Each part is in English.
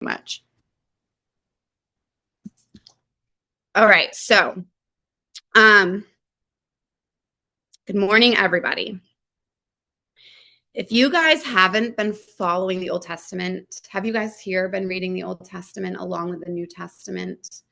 much. All right, so good morning, everybody. If you guys haven't been following the Old Testament, have you guys here been reading the Old Testament along with the New Testament?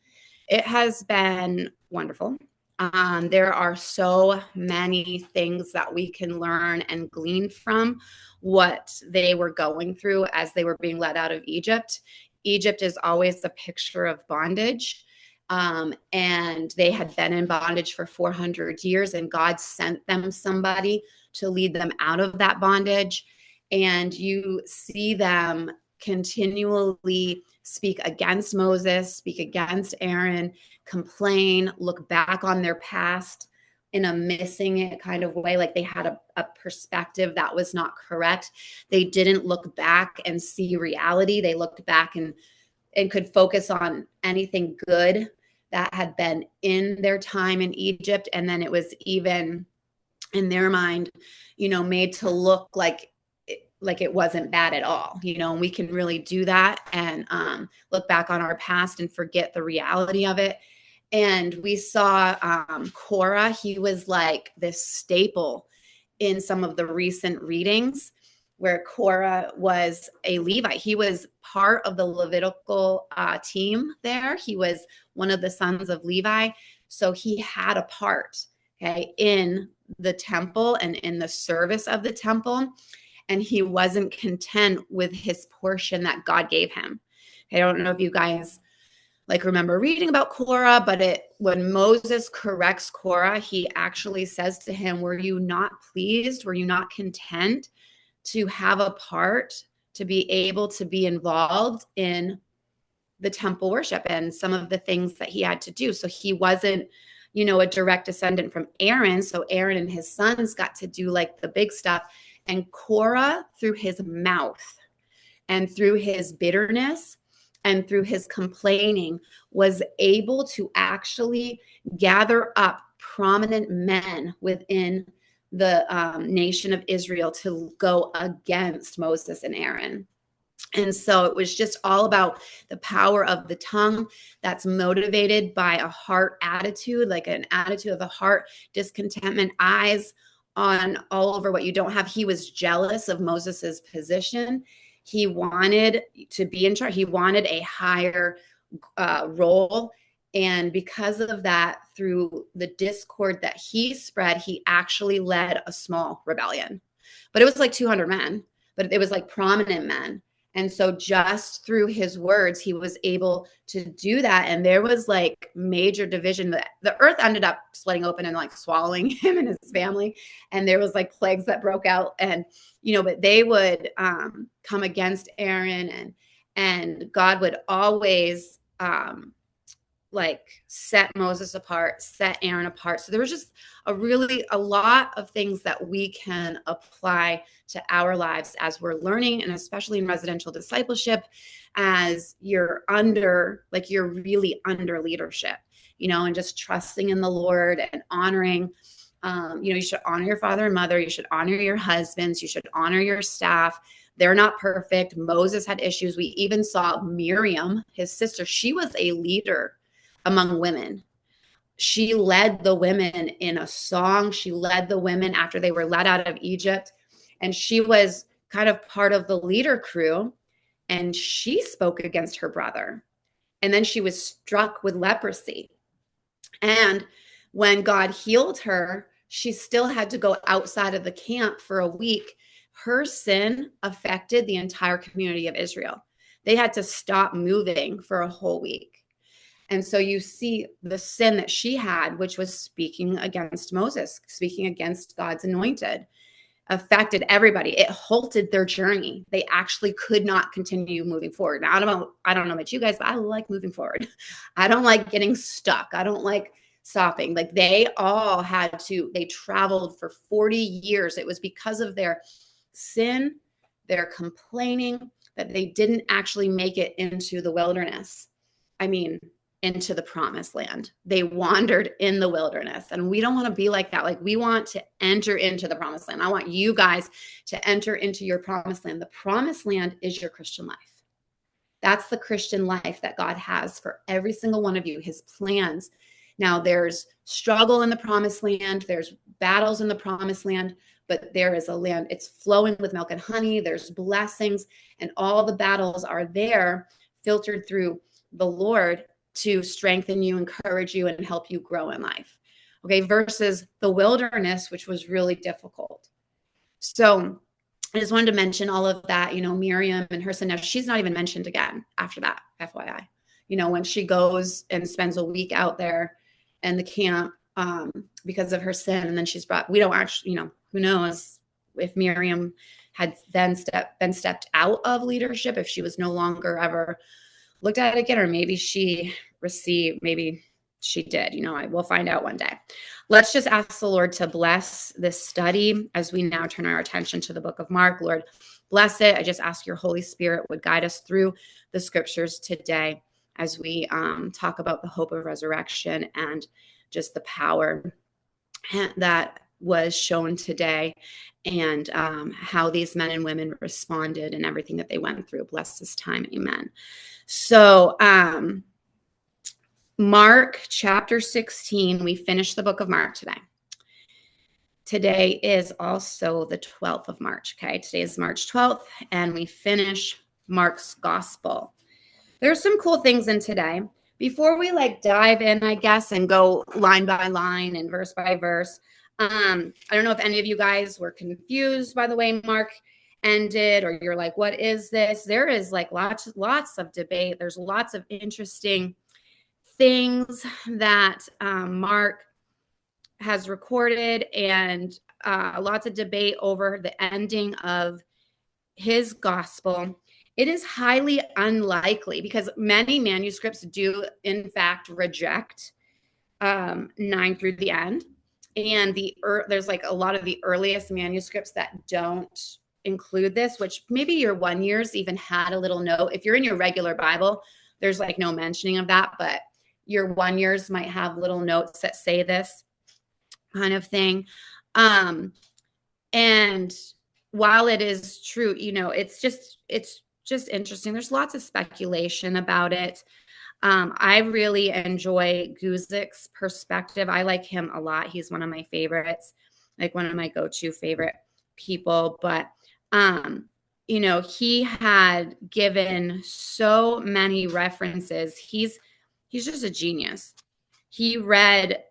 It has been wonderful. There are so many things that we can learn and glean from what they were going through as they were being led out of Egypt. Egypt is always a picture of bondage. And they had been in bondage for 400 years, and God sent them somebody to lead them out of that bondage. And you see them continually speak against Moses, speak against Aaron, complain, look back on their past in a missing it kind of way, like they had a perspective that was not correct. They didn't look back and see reality. They looked back and could focus on anything good that had been in their time in Egypt. And then it was even in their mind, made to look like it wasn't bad at all, and we can really do that and look back on our past and forget the reality of it. And we saw Korah. He was like this staple in some of the recent readings, where Korah was a Levite. He was part of the Levitical team there. He was one of the sons of Levi. So he had a part, okay, in the temple and in the service of the temple. And he wasn't content with his portion that God gave him. I don't know if you guys remember reading about Korah, but when Moses corrects Korah, he actually says to him, were you not pleased? Were you not content to have a part, to be able to be involved in the temple worship and some of the things that he had to do? So he wasn't, a direct descendant from Aaron. So Aaron and his sons got to do the big stuff. And Korah, through his mouth and through his bitterness and through his complaining, was able to actually gather up prominent men within the nation of Israel to go against Moses and Aaron. And so it was just all about the power of the tongue that's motivated by a heart attitude, like an attitude of the heart, discontentment, eyes on all over what you don't have. He was jealous of Moses's position. He wanted to be in charge. He wanted a higher role. And because of that, through the discord that he spread, he actually led a small rebellion. But it was 200 men, but it was prominent men. And so just through his words, he was able to do that. And there was major division. The earth ended up splitting open and swallowing him and his family. And there was plagues that broke out. And, but they would come against Aaron, and God would always set Moses apart, set Aaron apart. So there was just a lot of things that we can apply to our lives as we're learning, and especially in residential discipleship, as you're really under leadership, and just trusting in the Lord and honoring. You should honor your father and mother. You should honor your husbands. You should honor your staff. They're not perfect. Moses had issues. We even saw Miriam, his sister. She was a leader among women. She led the women in a song. She led the women after they were led out of Egypt. And she was kind of part of the leader crew. And she spoke against her brother. And then she was struck with leprosy. And when God healed her, she still had to go outside of the camp for a week. Her sin affected the entire community of Israel. They had to stop moving for a whole week. And so you see the sin that she had, which was speaking against Moses, speaking against God's anointed, affected everybody. It halted their journey. They actually could not continue moving forward. Now, I don't know about you guys, but I like moving forward. I don't like getting stuck. I don't like stopping. They all they traveled for 40 years. It was because of their sin, their complaining, that they didn't actually make it into the wilderness. Into the promised land. They wandered in the wilderness, and we don't want to be like that. We want to enter into the promised land. I want you guys to enter into your promised land. The promised land is your Christian life. That's the Christian life that God has for every single one of you, his plans. Now, there's struggle in the promised land, there's battles in the promised land, but there is a land, it's flowing with milk and honey, there's blessings, and all the battles are there filtered through the Lord to strengthen you, encourage you, and help you grow in life. Okay, versus the wilderness, which was really difficult. So I just wanted to mention all of that, Miriam and her son. Now, she's not even mentioned again after that, FYI. When she goes and spends a week out there in the camp because of her sin, and then she's brought, we don't actually, who knows if Miriam had then been stepped out of leadership, if she was no longer ever looked at it again, or maybe she did. We'll find out one day. Let's just ask the Lord to bless this study as we now turn our attention to the book of Mark. Lord, bless it. I just ask your Holy Spirit would guide us through the scriptures today as we talk about the hope of resurrection and just the power that was shown today, and how these men and women responded and everything that they went through. Bless this time. Amen. So Mark chapter 16, we finished the book of Mark today. Today is also the 12th of March. Okay, today is March 12th, and we finish Mark's gospel. There's some cool things in today. Before we dive in, I guess, and go line by line and verse by verse, I don't know if any of you guys were confused by the way Mark ended, or you're like, what is this? There is lots of debate. There's lots of interesting things that Mark has recorded, and lots of debate over the ending of his gospel. It is highly unlikely, because many manuscripts do in fact reject 9 through the end, and there's a lot of the earliest manuscripts that don't include this, which maybe your 1 years even had a little note. If you're in your regular Bible, there's no mentioning of that, but your 1 years might have little notes that say this kind of thing. And while it is true, it's just interesting. There's lots of speculation about it. I really enjoy Guzik's perspective. I like him a lot. He's one of my favorites, one of my go-to favorite people. But, he had given so many references. He's just a genius. He read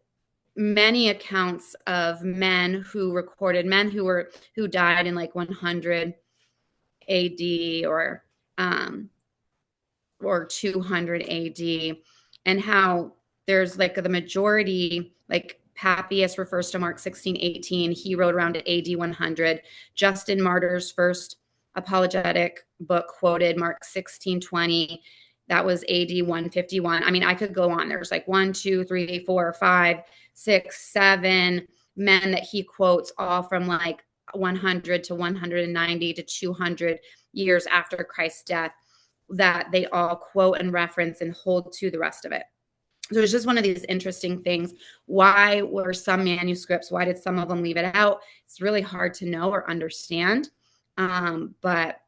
many accounts of men who died in 100 AD or 200 AD, and how there's the majority, Papias refers to Mark 16:18. He wrote around AD 100. Justin Martyr's first apologetic book quoted Mark 16:20. That was AD 151. I mean, I could go on. There's 1, 2, 3, 4, 5, 6, 7 men that he quotes, all from 100 to 190 to 200 years after Christ's death, that they all quote and reference and hold to the rest of it. So it's just one of these interesting things. Why were some manuscripts, why did some of them leave it out? It's really hard to know or understand. But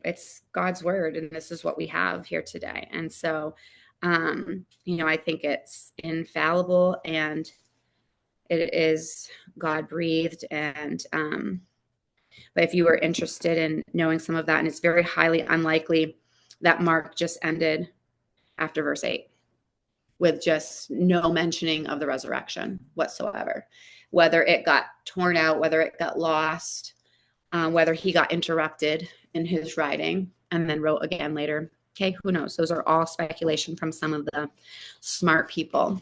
it's God's word, and this is what we have here today. And so, I think it's infallible, and it is God breathed. And, but if you were interested in knowing some of that, and it's very highly unlikely that Mark just ended after verse 8 with just no mentioning of the resurrection whatsoever, whether it got torn out, whether it got lost, whether he got interrupted in his writing and then wrote again later. Okay, who knows? Those are all speculation from some of the smart people.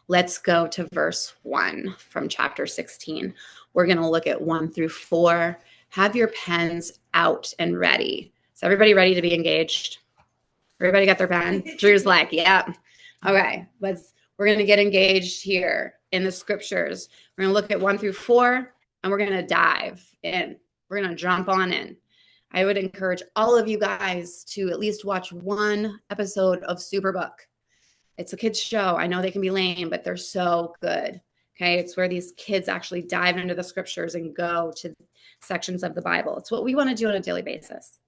Let's go to verse 1 from chapter 16. We're going to look at 1 through 4. Have your pens out and ready. Is everybody ready to be engaged? Everybody got their pen? Drew's yeah. Okay, we're going to get engaged here in the scriptures. We're going to look at 1 through 4, and we're going to dive in. We're going to jump on in. I would encourage all of you guys to at least watch one episode of Superbook. It's a kid's show. I know they can be lame, but they're so good. Okay, it's where these kids actually dive into the scriptures and go to sections of the Bible. It's what we want to do on a daily basis.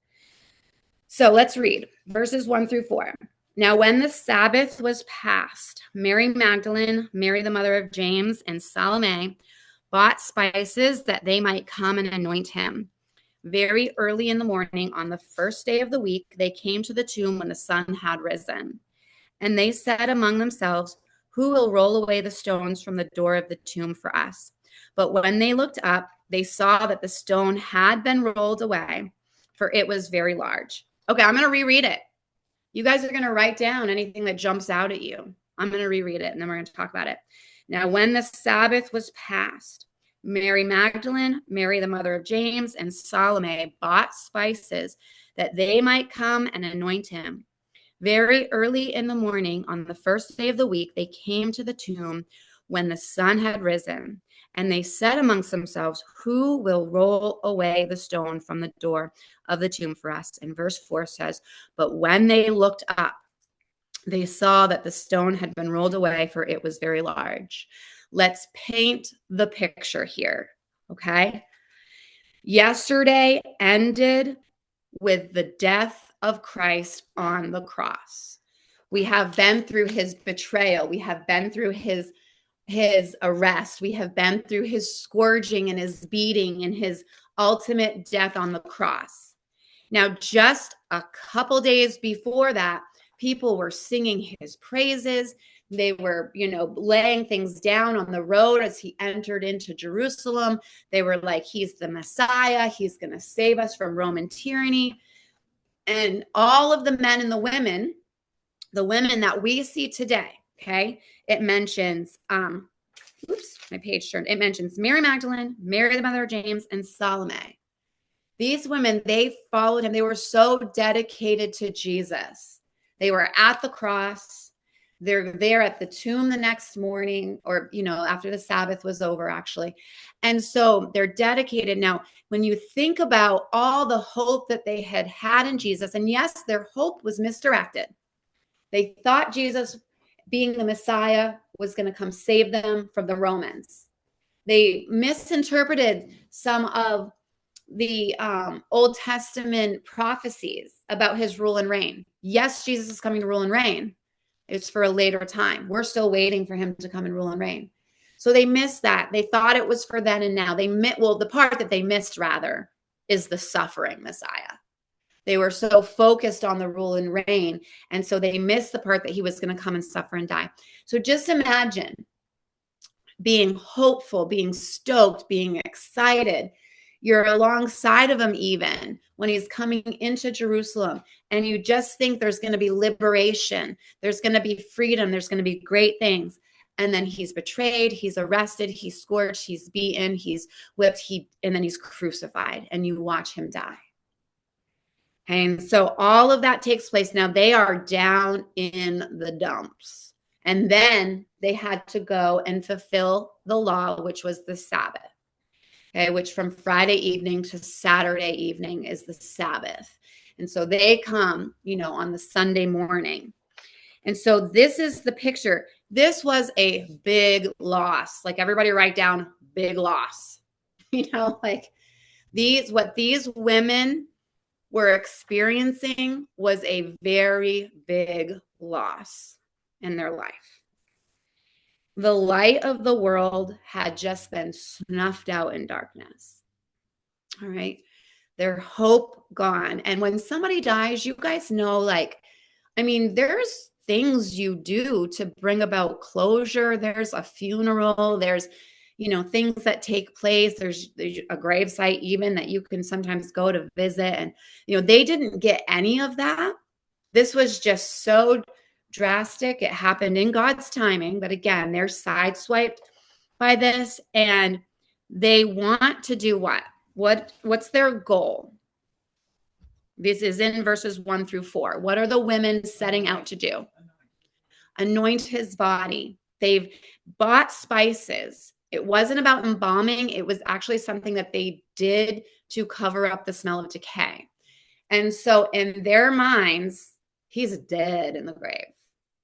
So let's read verses 1-4. Now, when the Sabbath was past, Mary Magdalene, Mary the mother of James, and Salome bought spices that they might come and anoint him. Very early in the morning, on the first day of the week, they came to the tomb when the sun had risen. And they said among themselves, "Who will roll away the stones from the door of the tomb for us?" But when they looked up, they saw that the stone had been rolled away, for it was very large. Okay, I'm going to reread it. You guys are going to write down anything that jumps out at you. I'm going to reread it, and then we're going to talk about it. Now, when the Sabbath was past, Mary Magdalene, Mary the mother of James, and Salome bought spices that they might come and anoint him. Very early in the morning, on the first day of the week, they came to the tomb when the sun had risen. And they said amongst themselves, "Who will roll away the stone from the door of the tomb for us?" And verse 4 says, "But when they looked up, they saw that the stone had been rolled away, for it was very large." Let's paint the picture here, okay? Yesterday ended with the death of Christ on the cross. We have been through his betrayal. We have been through his arrest. We have been through his scourging and his beating and his ultimate death on the cross. Now, just a couple days before that, people were singing his praises. They were, laying things down on the road as he entered into Jerusalem. They were like, he's the Messiah. He's going to save us from Roman tyranny. And all of the men and the women that we see today, okay, it mentions, my page turned. It mentions Mary Magdalene, Mary the mother of James, and Salome. These women, they followed him. They were so dedicated to Jesus. They were at the cross. They're there at the tomb the next morning, or, after the Sabbath was over, actually. And so they're dedicated. Now, when you think about all the hope that they had in Jesus, and yes, their hope was misdirected. They thought Jesus, being the Messiah, was going to come save them from the Romans. They misinterpreted some of the Old Testament prophecies about his rule and reign. Yes, Jesus is coming to rule and reign. It's for a later time. We're still waiting for him to come and rule and reign. So they missed that. They thought it was for then and now. The part that they missed, rather, is the suffering Messiah. They were so focused on the rule and reign, and so they missed the part that he was going to come and suffer and die. So just imagine being hopeful, being stoked, being excited. You're alongside of him even when he's coming into Jerusalem, and you just think there's going to be liberation, there's going to be freedom, there's going to be great things. And then he's betrayed, he's arrested, he's scourged, he's beaten, he's whipped, and then he's crucified, and you watch him die. And so all of that takes place. Now they are down in the dumps. And then they had to go and fulfill the law, which was the Sabbath. Okay, which from Friday evening to Saturday evening is the Sabbath. And so they come, on the Sunday morning. And so this is the picture. This was a big loss. Like, everybody write down big loss. What these women were experiencing was a very big loss in their life. The light of the world had just been snuffed out in darkness. All right. Their hope gone. And when somebody dies, you guys know, there's things you do to bring about closure. There's a funeral. There's, things that take place. There's a gravesite even that you can sometimes go to visit. And, they didn't get any of that. This was just so drastic. It happened in God's timing. But again, they're sideswiped by this. And they want to do what? What's their goal? This is in verses 1-4. What are the women setting out to do? Anoint his body. They've bought spices. It wasn't about embalming. It was actually something that they did to cover up the smell of decay. And so in their minds, he's dead in the grave.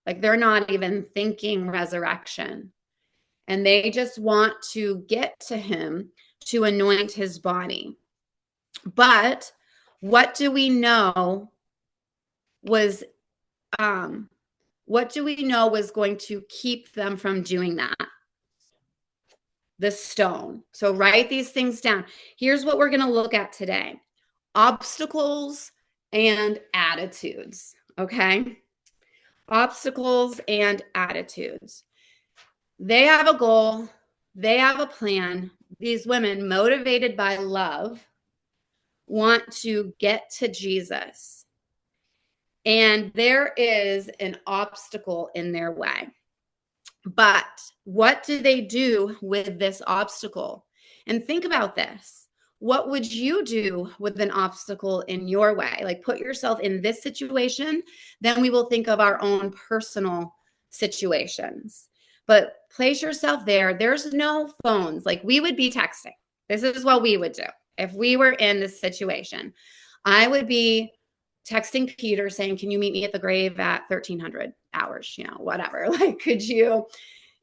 Like, they're not even thinking resurrection. And they just want to get to him to anoint his body. But what do we know was, what do we know was going to keep them from doing that? The stone. So write these things down. Here's what we're going to look at today: obstacles and attitudes. Okay. Obstacles and attitudes. They have a goal. They have a plan. These women, motivated by love, want to get to Jesus. And there is an obstacle in their way. But what do they do with this obstacle? And think about this. What would you do with an obstacle in your way? Like, put yourself in this situation, then we will think of our own personal situations. But place yourself there. There's no phones. Like, we would be texting. This is what we would do if we were in this situation. I would be texting Peter saying, can you meet me at the grave at 1300 hours, whatever. Like, could you,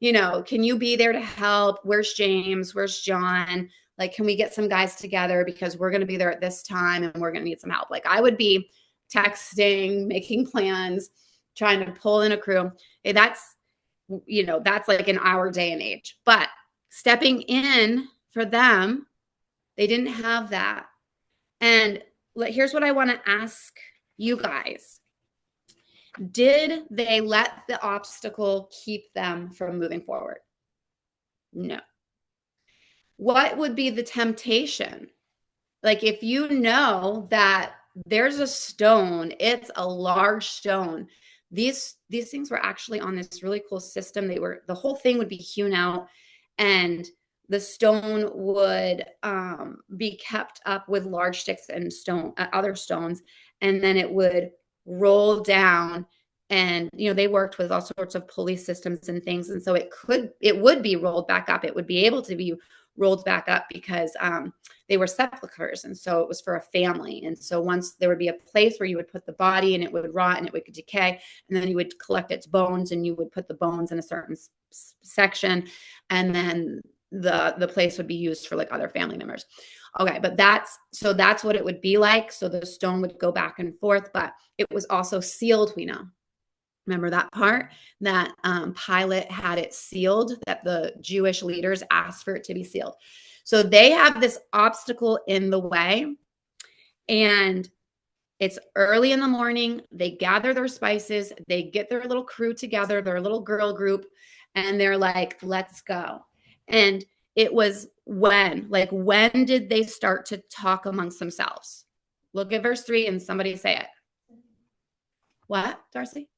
can you be there to help? Where's James? Where's John? Like, can we get some guys together because we're going to be there at this time and we're going to need some help? Like, I would be texting, making plans, trying to pull in a crew. That's like in our day and age. But stepping in for them, they didn't have that. And here's what I want to ask you guys. Did they let the obstacle keep them from moving forward? No. What would be the temptation? Like, if you know that there's a stone, it's a large stone. These things were actually on this really cool system. The whole thing would be hewn out, and the stone would be kept up with large sticks and other stones, and then it would roll down. And they worked with all sorts of police systems and things, and so it would be rolled back up. It would be able to be rolled back up because they were sepulchers, and so it was for a family. And so once there would be a place where you would put the body, and it would rot and it would decay, and then you would collect its bones and you would put the bones in a certain section, and then the place would be used for like other family members. Okay, but that's what it would be like. So the stone would go back and forth, but it was also sealed, we know. Remember that part, that Pilate had it sealed, that the Jewish leaders asked for it to be sealed. So they have this obstacle in the way, and it's early in the morning. They gather their spices. They get their little crew together, their little girl group, and they're like, let's go. And it was when did they start to talk amongst themselves? Look at verse 3 and somebody say it. What, Darcy?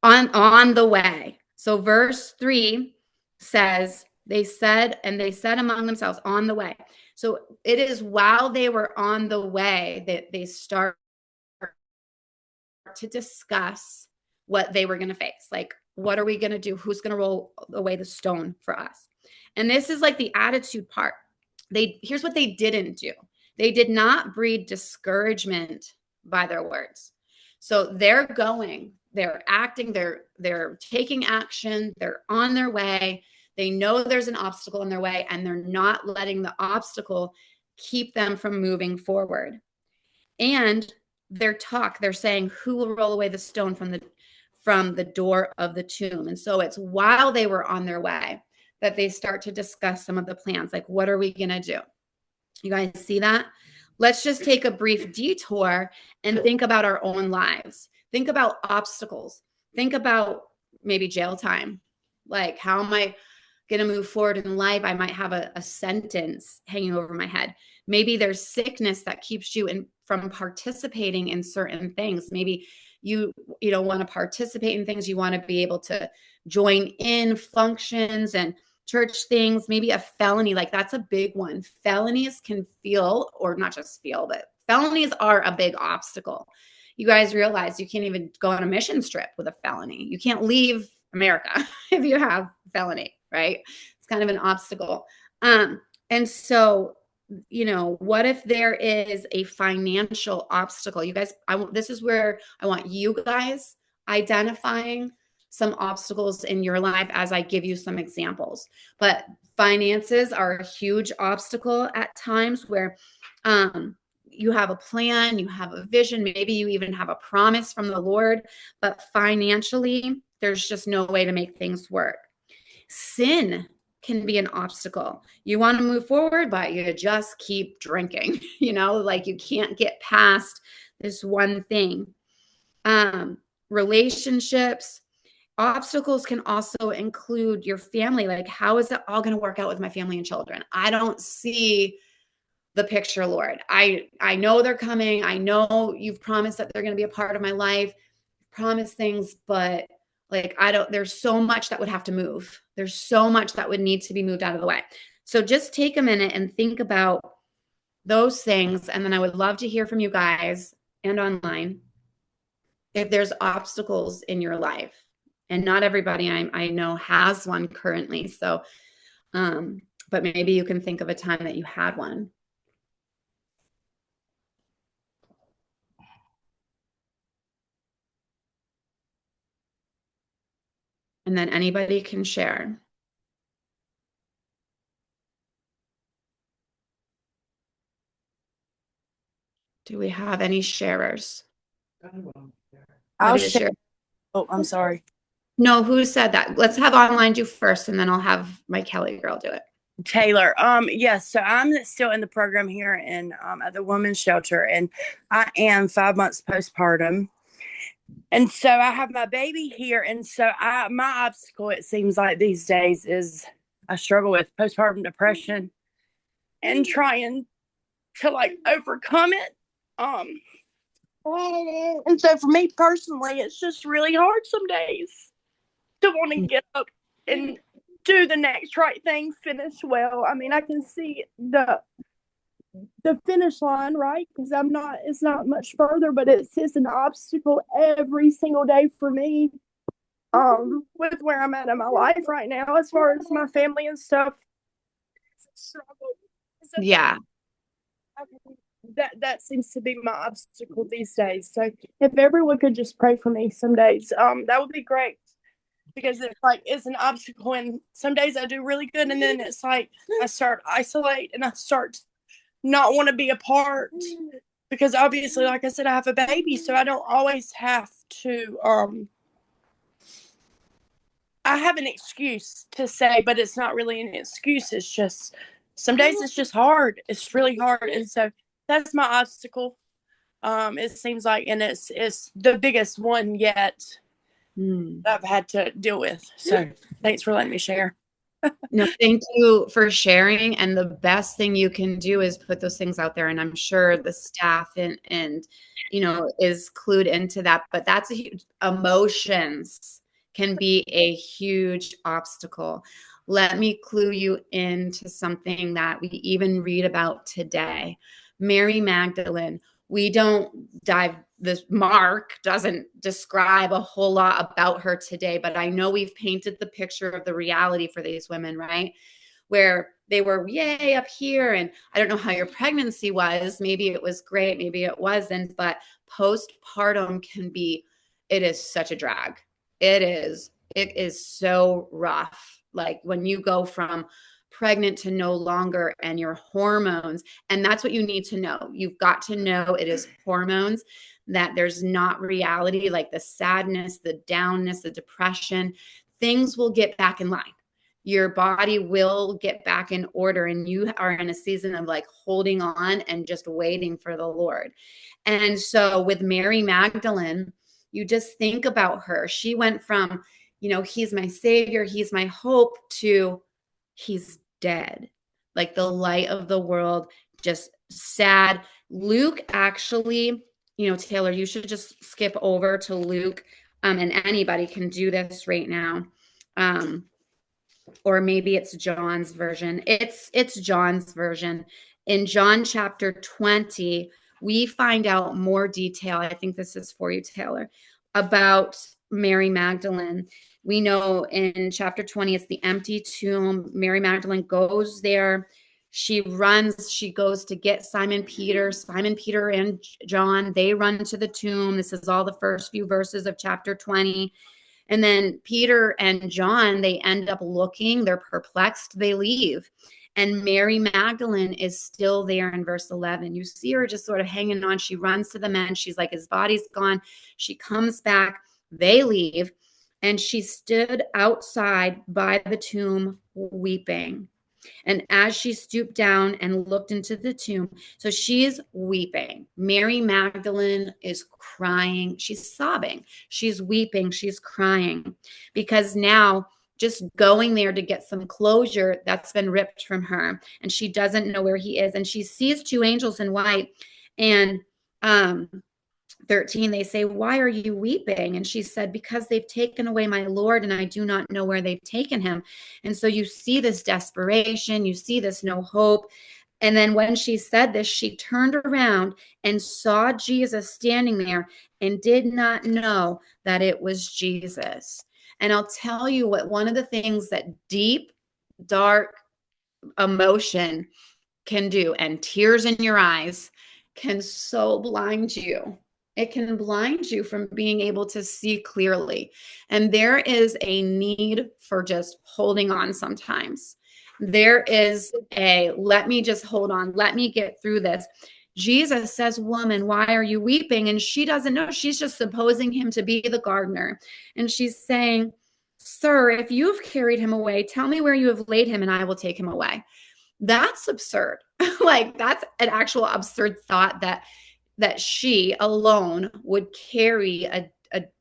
On the way. So verse 3 says, they said among themselves on the way. So it is while they were on the way that they start to discuss what they were going to face. Like, what are we going to do? Who's going to roll away the stone for us? And this is like the attitude part. Here's what they didn't do. They did not breed discouragement by their words. So they're going, they're acting, they're taking action, they're on their way. They know there's an obstacle in their way, and they're not letting the obstacle keep them from moving forward. And they're saying, who will roll away the stone from the door of the tomb? And so it's while they were on their way that they start to discuss some of the plans. Like, what are we going to do? You guys see that? Let's just take a brief detour and think about our own lives. Think about obstacles. Think about maybe jail time. Like, how am I going to move forward in life? I might have a sentence hanging over my head. Maybe there's sickness that keeps you from participating in certain things. Maybe you don't want to participate in things. You want to be able to join in functions and church things. Maybe a felony, like that's a big one. Felonies can feel, or not just feel, but felonies are a big obstacle. You guys realize you can't even go on a mission trip with a felony. You can't leave America if you have a felony, right? It's kind of an obstacle. And so, what if there is a financial obstacle? You guys, this is where I want you guys identifying some obstacles in your life as I give you some examples. But finances are a huge obstacle at times where, you have a plan, you have a vision, maybe you even have a promise from the Lord, but financially, there's just no way to make things work. Sin can be an obstacle. You want to move forward, but you just keep drinking, like you can't get past this one thing. Relationships, obstacles can also include your family. Like, how is it all going to work out with my family and children? I don't see the picture, Lord. I know they're coming. I know you've promised that they're going to be a part of my life, promise things, but like, there's so much that would have to move. There's so much that would need to be moved out of the way. So just take a minute and think about those things. And then I would love to hear from you guys and online if there's obstacles in your life. And not everybody I know has one currently. So, but maybe you can think of a time that you had one. And then anybody can share. Do we have any sharers? I'll share. Oh, I'm sorry. No, who said that? Let's have online do first, and then I'll have my Kelly girl do it. Taylor. Yes. So I'm still in the program here at the women's shelter, and I am 5 months postpartum. And so I have my baby here. And so my obstacle, it seems like these days, is I struggle with postpartum depression and trying to like overcome it. And so for me personally, it's just really hard some days to want to get up and do the next right thing, finish well. I mean, I can see the finish line, right? Because it's not much further, but it's just an obstacle every single day for me. With where I'm at in my life right now, as far as my family and stuff. Yeah. That seems to be my obstacle these days. So if everyone could just pray for me some days, that would be great. Because it's an obstacle, and some days I do really good, and then it's like I start isolate and I start not want to be a part, because obviously, like I said, I have a baby, so I don't always have to I have an excuse to say, but it's not really an excuse. It's just some days it's just hard. It's really hard, and so that's my obstacle. It seems like, and it's the biggest one yet I've had to deal with. So thanks for letting me share. No, thank you for sharing. And the best thing you can do is put those things out there. And I'm sure the staff and is clued into that. But that's a huge, emotions can be a huge obstacle. Let me clue you into something that we even read about today. Mary Magdalene. We don't dive, this Mark doesn't describe a whole lot about her today, but I know we've painted the picture of the reality for these women, right? Where they were yay up here. And I don't know how your pregnancy was. Maybe it was great, maybe it wasn't, but postpartum it is such a drag. It is so rough. Like when you go from pregnant to no longer, and your hormones, and that's what you need to know. You've got to know it is hormones, that there's not reality, like the sadness, the downness, the depression. Things will get back in line. Your body will get back in order, and you are in a season of like holding on and just waiting for the Lord. And so with Mary Magdalene, you just think about her. She went from, he's my savior, he's my hope, to he's dead, like the light of the world, just sad. Luke actually, Taylor, you should just skip over to Luke, and anybody can do this right now, or maybe it's John's version. It's John's version. In John chapter 20, we find out more detail. I think this is for you, Taylor, about Mary Magdalene. We know in chapter 20, it's the empty tomb. Mary Magdalene goes there. She runs. She goes to get Simon Peter and John. They run to the tomb. This is all the first few verses of chapter 20. And then Peter and John, they end up looking. They're perplexed. They leave. And Mary Magdalene is still there in verse 11. You see her just sort of hanging on. She runs to the men. She's like, his body's gone. She comes back. They leave. And she stood outside by the tomb weeping. And as she stooped down and looked into the tomb, so she's weeping. Mary Magdalene is crying. She's sobbing. She's weeping. She's crying because now just going there to get some closure that's been ripped from her, and she doesn't know where he is. And she sees two angels in white. And 13, they say, why are you weeping? And she said, because they've taken away my Lord, and I do not know where they've taken him. And so you see this desperation, you see this no hope. And then when she said this, she turned around and saw Jesus standing there and did not know that it was Jesus. And I'll tell you what, one of the things that deep, dark emotion can do, and tears in your eyes can so blind you. It can blind you from being able to see clearly. And there is a need for just holding on sometimes. There is a, let me just hold on. Let me get through this. Jesus says, woman, why are you weeping? And she doesn't know. She's just supposing him to be the gardener. And she's saying, sir, if you've carried him away, tell me where you have laid him and I will take him away. That's absurd. Like, that's an actual absurd thought that she alone would carry a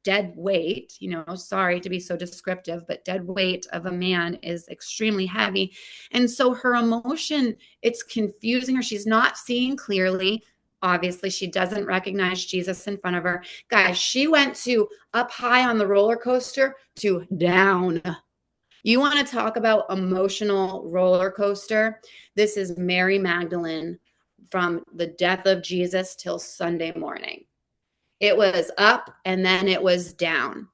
dead weight, sorry to be so descriptive, but dead weight of a man is extremely heavy. And so her emotion, it's confusing her. She's not seeing clearly. Obviously, she doesn't recognize Jesus in front of her. Guys, she went to up high on the roller coaster to down. You want to talk about emotional roller coaster? This is Mary Magdalene from the death of Jesus till Sunday morning. It was up and then it was down.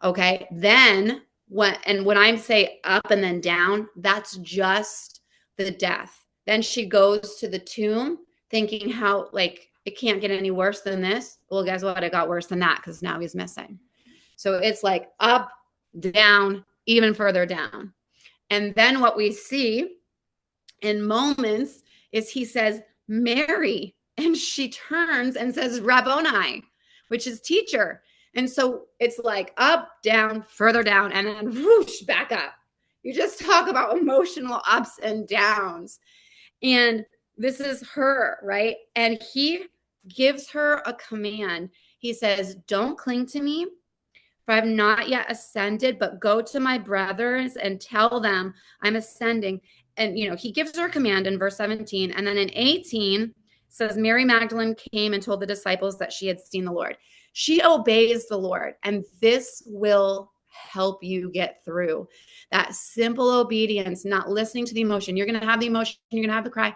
Okay. Then when I say up and then down, that's just the death. Then she goes to the tomb thinking how, like, it can't get any worse than this. Well, guess what? It got worse than that because now he's missing. So it's like up, down, even further down. And then what we see in moments is he says, Mary, and she turns and says, Rabboni, which is teacher. And so it's like up, down, further down, and then whoosh, back up. You just talk about emotional ups and downs. And this is her, right? And he gives her a command. He says, don't cling to me, for I have not yet ascended, but go to my brothers and tell them I'm ascending. And, he gives her a command in verse 17. And then in 18 says, Mary Magdalene came and told the disciples that she had seen the Lord. She obeys the Lord. And this will help you get through that simple obedience, not listening to the emotion. You're going to have the emotion. You're going to have the cry.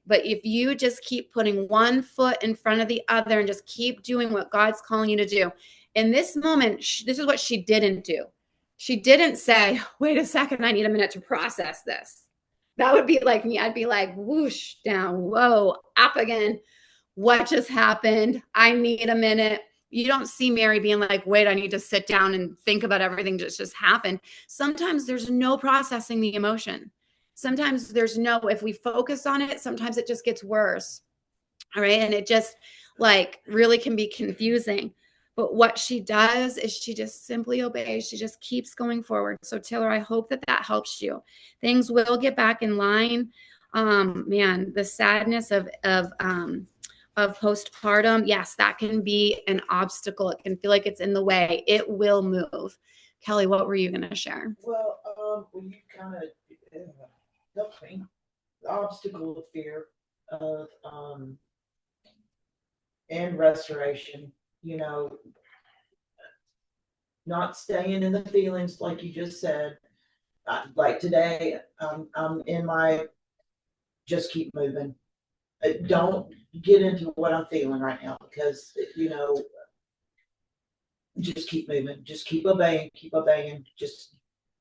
But if you just keep putting one foot in front of the other and just keep doing what God's calling you to do, in this moment, this is what she didn't do. She didn't say, wait a second, I need a minute to process this. That would be like me. I'd be like, whoosh, down, whoa, up again. What just happened? I need a minute. You don't see Mary being like, wait, I need to sit down and think about everything that just happened. Sometimes there's no processing the emotion. Sometimes there's no, if we focus on it, sometimes it just gets worse. All right. And it just really can be confusing. But what she does is she just simply obeys. She just keeps going forward. So Taylor, I hope that helps you. Things will get back in line. The sadness of postpartum, yes, that can be an obstacle. It can feel like it's in the way. It will move. Kelly, what were you going to share? Well, you kind of helped me. The obstacle of fear of and restoration. Not staying in the feelings like you just said. Like today, I'm in my just keep moving. Don't get into what I'm feeling right now because, just keep moving. Just keep obeying. Just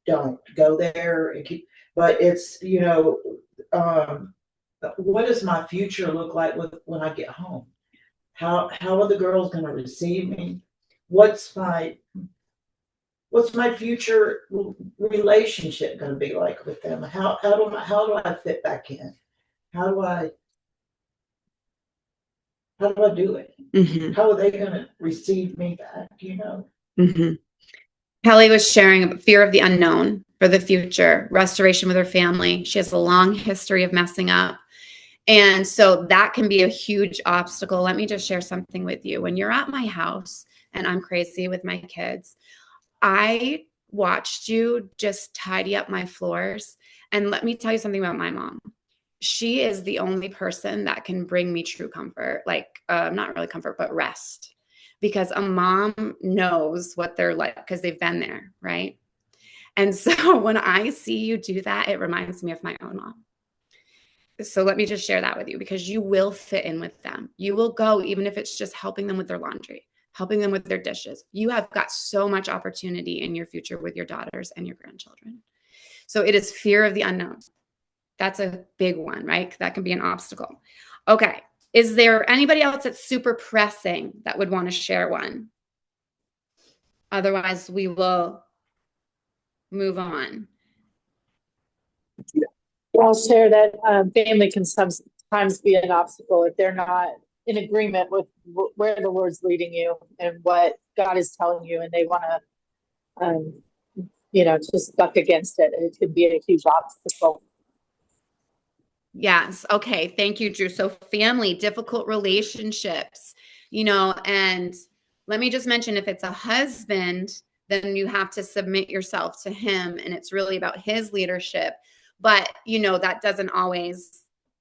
don't go there and keep. But it's, what does my future look like when I get home? How are the girls going to receive me? What's my what's my future relationship going to be like with them? How do I fit back in? How do I do it? Mm-hmm. How are they going to receive me back? You know. Mm-hmm. Kelly was sharing about fear of the unknown for the future, restoration with her family. She has a long history of messing up. And so that can be a huge obstacle. Let me just share something with you. When you're at my house and I'm crazy with my kids, I watched you just tidy up my floors. And let me tell you something about my mom. She is the only person that can bring me true comfort, like not really comfort, but rest. Because a mom knows what they're like because they've been there, right? And so when I see you do that, it reminds me of my own mom. So let me just share that with you because you will fit in with them. You will go, even if it's just helping them with their laundry, helping them with their dishes. You have got so much opportunity in your future with your daughters and your grandchildren. So it is fear of the unknown. That's a big one, right? That can be an obstacle. Okay. Is there anybody else that's super pressing that would want to share one? Otherwise, we will move on. I'll share that family can sometimes be an obstacle if they're not in agreement with where the Lord's leading you and what God is telling you, and they want to, just buck against it. It could be a huge obstacle. Yes. Okay. Thank you, Drew. So family, difficult relationships, and let me just mention, if it's a husband, then you have to submit yourself to him, and it's really about his leadership. But,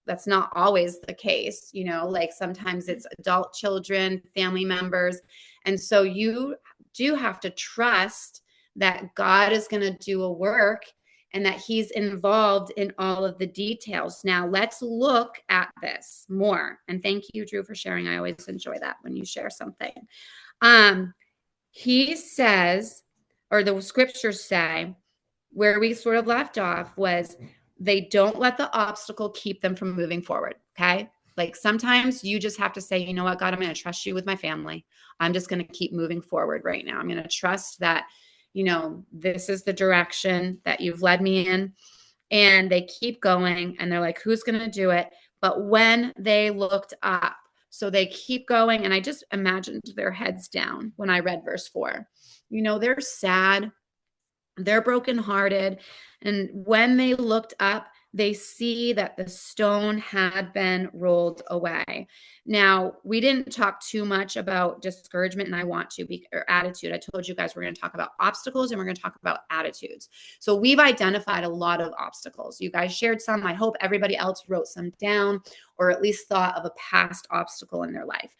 that's not always the case, like sometimes it's adult children, family members. And so you do have to trust that God is going to do a work and that he's involved in all of the details. Now let's look at this more. And thank you, Drew, for sharing. I always enjoy that when you share something. He says, or the scriptures say, where we sort of left off was they don't let the obstacle keep them from moving forward. Okay. Like sometimes you just have to say, you know what, God, I'm going to trust you with my family. I'm just going to keep moving forward right now. I'm going to trust that, this is the direction that you've led me in. And they keep going and they're like, who's going to do it? But when they looked up, so they keep going. And I just imagined their heads down when I read verse 4. They're sad. They're brokenhearted. And when they looked up, they see that the stone had been rolled away. Now, we didn't talk too much about discouragement, and I want to or attitude. I told you guys we're going to talk about obstacles and we're going to talk about attitudes. So we've identified a lot of obstacles. You guys shared some. I hope everybody else wrote some down or at least thought of a past obstacle in their life.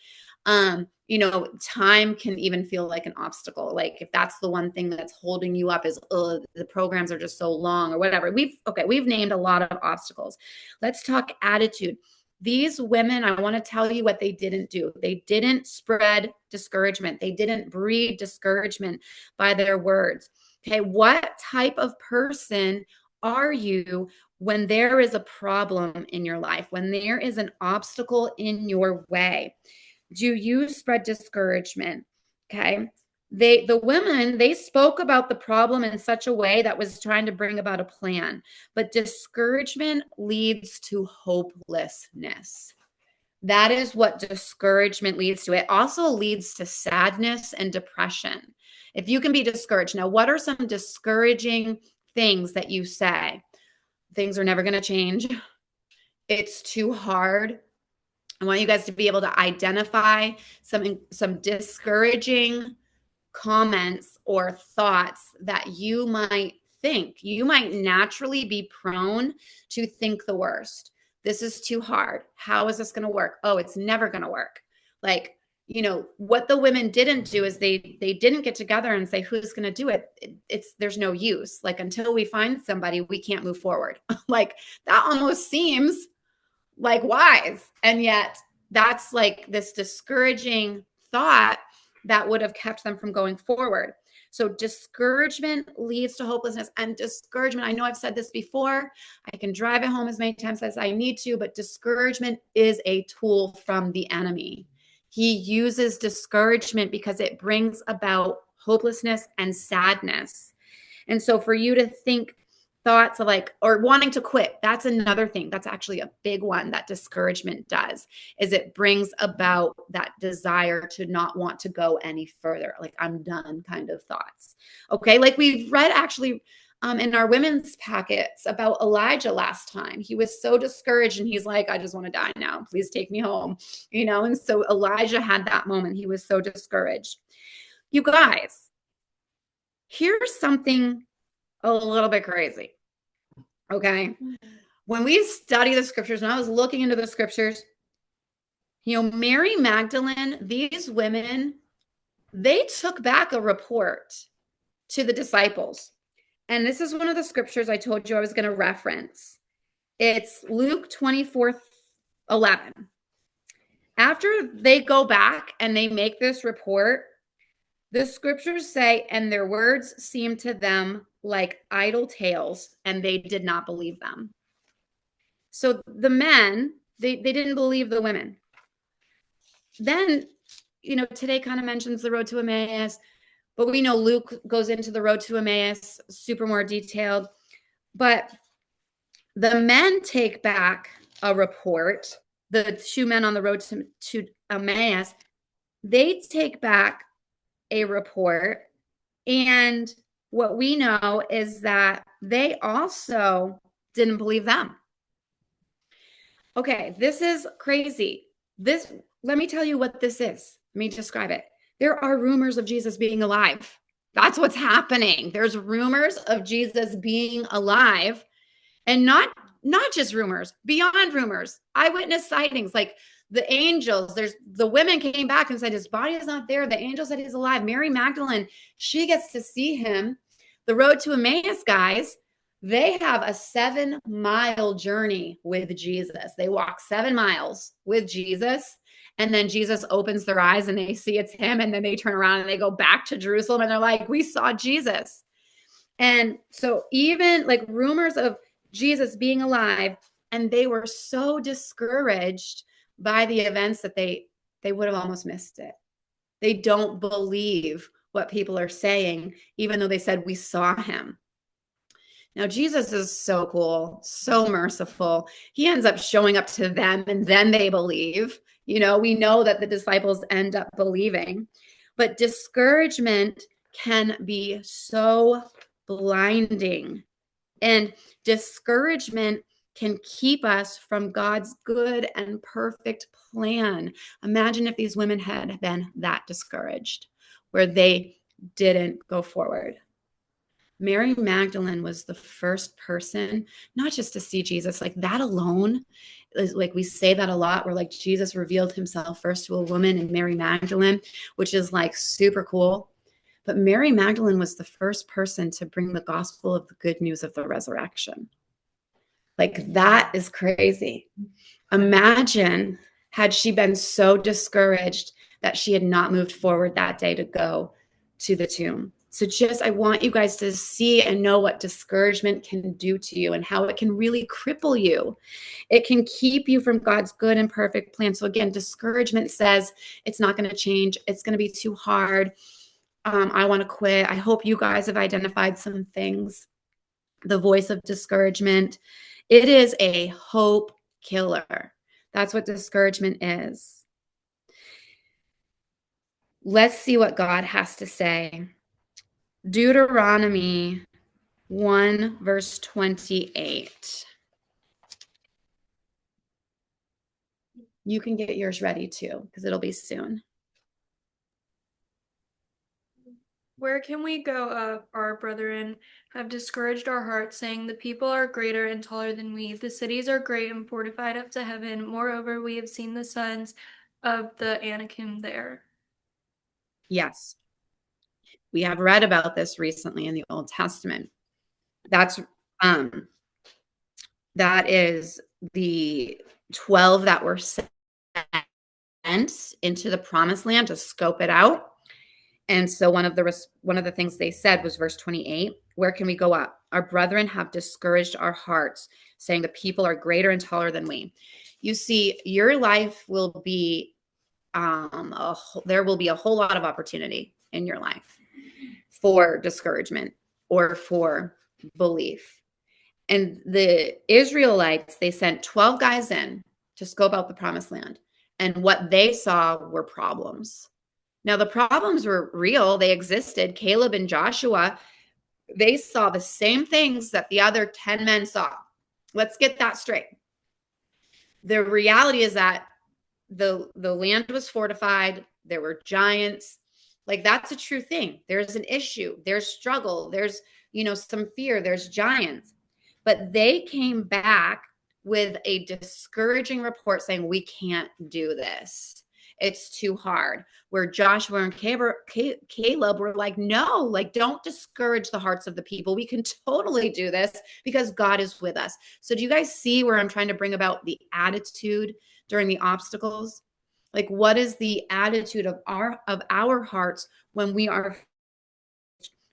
Time can even feel like an obstacle. Like if that's the one thing that's holding you up is, the programs are just so long or whatever. We've named a lot of obstacles. Let's talk attitude. These women, I want to tell you what they didn't do. They didn't spread discouragement. They didn't breed discouragement by their words. Okay. What type of person are you when there is a problem in your life, when there is an obstacle in your way? Do you spread discouragement? Okay. The women, they spoke about the problem in such a way that was trying to bring about a plan, but discouragement leads to hopelessness. That is what discouragement leads to. It also leads to sadness and depression. If you can be discouraged. Now, what are some discouraging things that you say? Things are never going to change. It's too hard. I want you guys to be able to identify some discouraging comments or thoughts that you might think. You might naturally be prone to think the worst. This is too hard. How is this going to work? Oh, it's never going to work. Like, what the women didn't do is they didn't get together and say, who's going to do it? There's no use. Like, until we find somebody, we can't move forward. Like, that almost seems like wise. And yet that's like this discouraging thought that would have kept them from going forward. So discouragement leads to hopelessness. And discouragement, I know I've said this before, I can drive it home as many times as I need to, but discouragement is a tool from the enemy. He uses discouragement because it brings about hopelessness, and sadness. And so for you to think thoughts of like, or wanting to quit, that's another thing. That's actually a big one that discouragement does, is it brings about that desire to not want to go any further. Like, I'm done kind of thoughts. Okay. Like we've read actually in our women's packets about Elijah last time. He was so discouraged and he's like, I just want to die now. Please take me home. You know? And so Elijah had that moment. He was so discouraged. You guys, here's something a little bit crazy. Okay. When we study the scriptures, when I was looking into the scriptures, you know, Mary Magdalene, these women, they took back a report to the disciples. And this is one of the scriptures I told you I was going to reference. It's Luke 24:11. After they go back and they make this report, the scriptures say, and their words seemed to them like idle tales, and they did not believe them. So the men, they didn't believe the women. Then, you know, today kind of mentions the road to Emmaus, but we know Luke goes into the road to Emmaus, super more detailed. But the men take back a report, the two men on the road to Emmaus, they take back a report. And what we know is that they also didn't believe them. Okay, this is crazy. Let me tell you what this is. Let me describe it. There are rumors of Jesus being alive. That's what's happening. There's rumors of Jesus being alive, and not just rumors, beyond rumors, eyewitness sightings, like the angels. The women came back and said his body is not there. The angel said he's alive. Mary Magdalene, she gets to see him. The road to Emmaus guys, they have a 7-mile journey with Jesus. They walk 7 miles with Jesus. And then Jesus opens their eyes and they see it's him. And then they turn around and they go back to Jerusalem and they're like, we saw Jesus. And so even like rumors of Jesus being alive, and they were so discouraged by the events that they would have almost missed it. They don't believe what people are saying, even though they said we saw him. Now, Jesus is so cool, so merciful. He ends up showing up to them and then they believe. You know, we know that the disciples end up believing, but discouragement can be so blinding, and discouragement can keep us from God's good and perfect plan. Imagine if these women had been that discouraged, where they didn't go forward. Mary Magdalene was the first person, not just to see Jesus, like that alone, is like we say that a lot. We're like, Jesus revealed himself first to a woman in Mary Magdalene, which is like super cool. But Mary Magdalene was the first person to bring the gospel of the good news of the resurrection. Like, that is crazy. Imagine had she been so discouraged that she had not moved forward that day to go to the tomb. So I want you guys to see and know what discouragement can do to you and how it can really cripple you. It can keep you from God's good and perfect plan. So again, discouragement says it's not going to change. It's going to be too hard. I want to quit. I hope you guys have identified some things. The voice of discouragement. It is a hope killer. That's what discouragement is. Let's see what God has to say. Deuteronomy 1, verse 28. You can get yours ready too, because it'll be soon. Where can we go up, our brethren have discouraged our hearts, saying, the people are greater and taller than we. The cities are great and fortified up to heaven. Moreover, we have seen the sons of the Anakim there. Yes. We have read about this recently in the Old Testament. That is the 12 that were sent into the promised land to scope it out. And so one of the things they said was verse 28, where can we go up? Our brethren have discouraged our hearts, saying the people are greater and taller than we. You see, your life will be, there will be a whole lot of opportunity in your life. for discouragement or for belief. And the Israelites, they sent 12 guys in to scope out the promised land. And what they saw were problems. Now, the problems were real. They existed. Caleb and Joshua, they saw the same things that the other 10 men saw. Let's get that straight. The reality is that the land was fortified. There were giants. Like, that's a true thing. There's an issue. There's struggle. There's, some fear. There's giants. But they came back with a discouraging report saying, we can't do this. It's too hard. Where Joshua and Caleb were like, no, like, don't discourage the hearts of the people. We can totally do this because God is with us. So do you guys see where I'm trying to bring about the attitude during the obstacles? Like, what is the attitude of our hearts when we are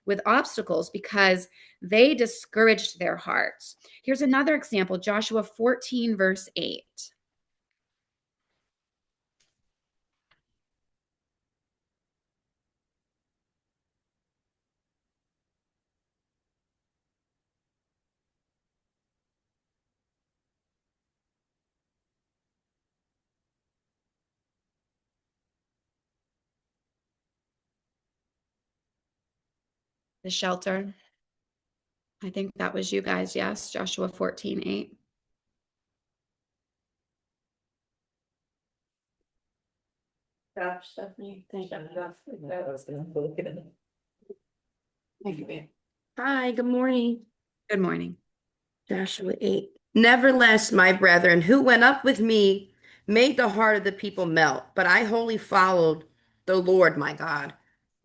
with obstacles? Because they discouraged their hearts. Here's another example, Joshua 14, verse 8. The shelter. I think that was you guys. Yes, Joshua 14, 8. Gosh, Stephanie, thank you. Thank you, babe. Hi, good morning. Good morning. Joshua 8. Nevertheless, my brethren, who went up with me made the heart of the people melt, but I wholly followed the Lord my God.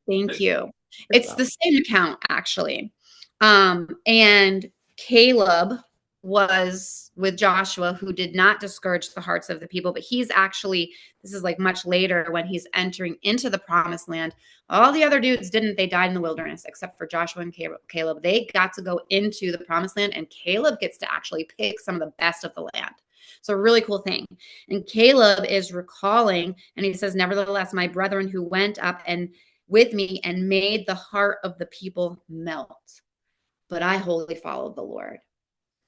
Thank you. It's the same account, actually. And Caleb was with Joshua, who did not discourage the hearts of the people, but he's actually, this is like much later when he's entering into the promised land. All the other dudes didn't. They died in the wilderness, except for Joshua and Caleb. They got to go into the promised land, and Caleb gets to actually pick some of the best of the land. So a really cool thing. And Caleb is recalling, and he says, nevertheless, my brethren who went up and with me and made the heart of the people melt, but I wholly followed the Lord.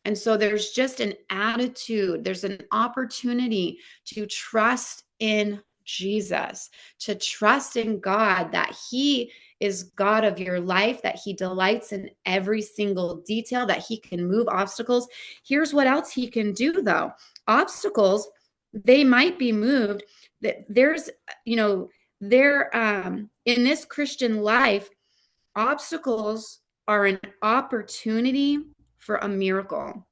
And so there's just an attitude, there's an opportunity to trust in Jesus, to trust in God, that he is God of your life, that he delights in every single detail, that he can move obstacles. Here's what else he can do, though. Obstacles, they might be moved. There's, in this Christian life, obstacles are an opportunity for a miracle.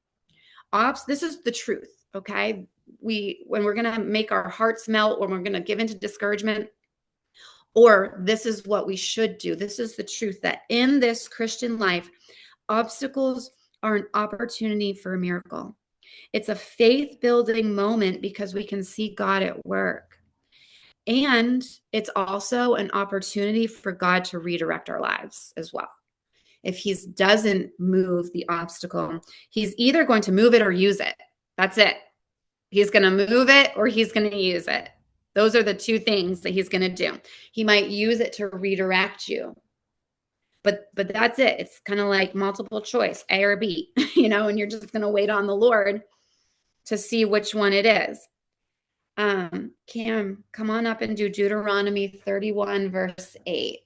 This is the truth, okay? When we're going to make our hearts melt, when we're going to give into discouragement, or this is what we should do. This is the truth, that in this Christian life, obstacles are an opportunity for a miracle. It's a faith-building moment because we can see God at work. And it's also an opportunity for God to redirect our lives as well. If he doesn't move the obstacle, he's either going to move it or use it. That's it. He's going to move it or he's going to use it. Those are the two things that he's going to do. He might use it to redirect you. But that's it. It's kind of like multiple choice, A or B, and you're just going to wait on the Lord to see which one it is. Cam, come on up and do Deuteronomy 31, verse 8.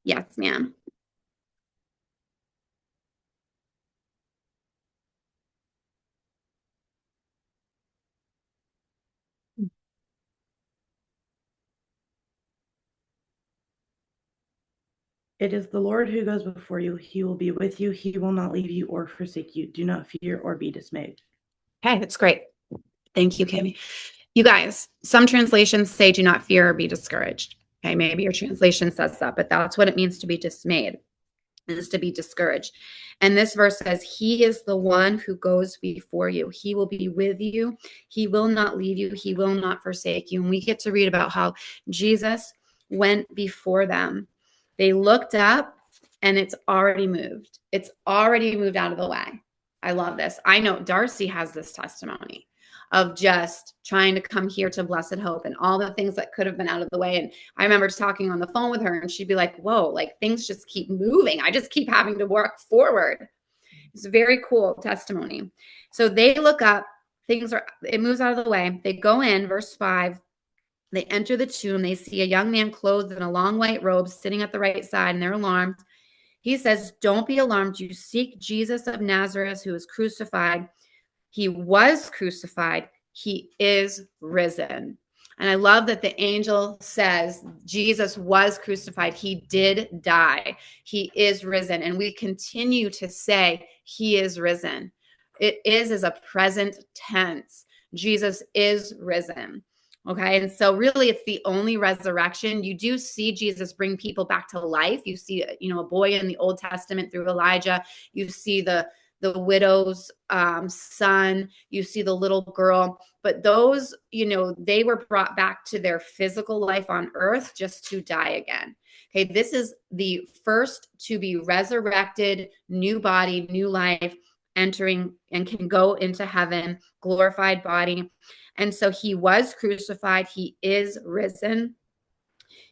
Yes, ma'am. It is the Lord who goes before you. He will be with you. He will not leave you or forsake you. Do not fear or be dismayed. Okay, that's great. Thank you, Kimmy. You guys, some translations say do not fear or be discouraged. Okay, maybe your translation says that, but that's what it means to be dismayed, is to be discouraged. And this verse says, he is the one who goes before you. He will be with you. He will not leave you. He will not forsake you. And we get to read about how Jesus went before them. They looked up and it's already moved. It's already moved out of the way. I love this. I know Darcy has this testimony. of just trying to come here to Blessed Hope and all the things that could have been out of the way. And I remember talking on the phone with her and she'd be like, whoa, like things just keep moving. I just keep having to work forward. It's a very cool testimony. So they look up, it moves out of the way. They go in, verse 5. They enter the tomb. They see a young man clothed in a long white robe sitting at the right side, and they're alarmed. He says, don't be alarmed. You seek Jesus of Nazareth, who was crucified. He was crucified. He is risen. And I love that the angel says Jesus was crucified. He did die. He is risen. And we continue to say he is risen. It is as a present tense. Jesus is risen. Okay. And so really it's the only resurrection. You do see Jesus bring people back to life. You see, a boy in the Old Testament through Elijah. You see the widow's son. You see the little girl. But those, they were brought back to their physical life on earth just to die again. Okay. This is the first to be resurrected, new body, new life, entering and can go into heaven, glorified body. And so he was crucified. He is risen.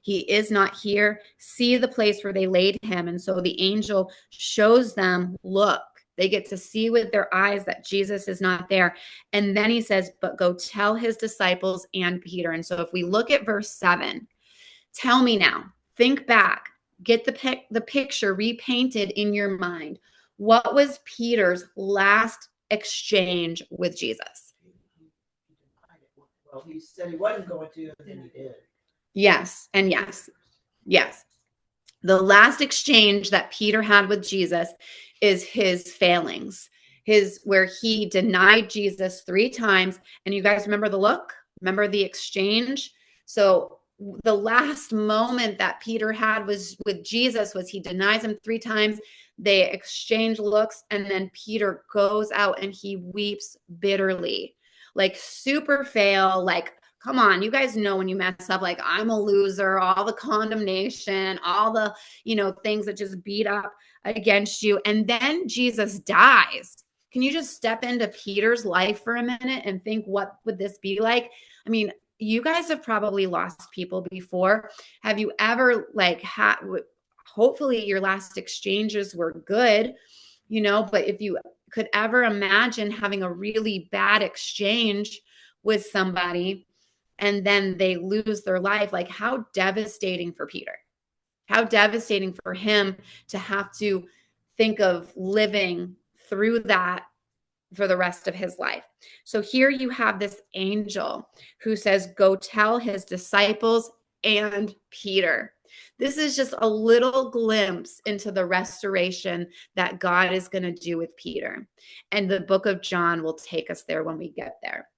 He is not here. See the place where they laid him. And so the angel shows them, look, they get to see with their eyes that Jesus is not there. And then he says, but go tell his disciples and Peter. And so if we look at verse 7, tell me now, think back, get the picture repainted in your mind. What was Peter's last exchange with Jesus? Well, he said he wasn't going to, and then he did. Yes, and yes. Yes. The last exchange that Peter had with Jesus is his failings, where he denied Jesus 3 times. And you guys remember the look? Remember the exchange? So the last moment that Peter had with Jesus was he denies him 3 times. They exchange looks, and then Peter goes out and he weeps bitterly. Like super fail, like, come on, you guys know when you mess up, like I'm a loser, all the condemnation, all the, things that just beat up against you. And then Jesus dies. Can you just step into Peter's life for a minute and think, what would this be like? I mean, you guys have probably lost people before. Have you ever hopefully your last exchanges were good, but if you could ever imagine having a really bad exchange with somebody and then they lose their life, like how devastating for Peter, how devastating for him to have to think of living through that for the rest of his life. So here you have this angel who says, go tell his disciples and Peter. This is just a little glimpse into the restoration that God is going to do with Peter. And the book of John will take us there when we get there.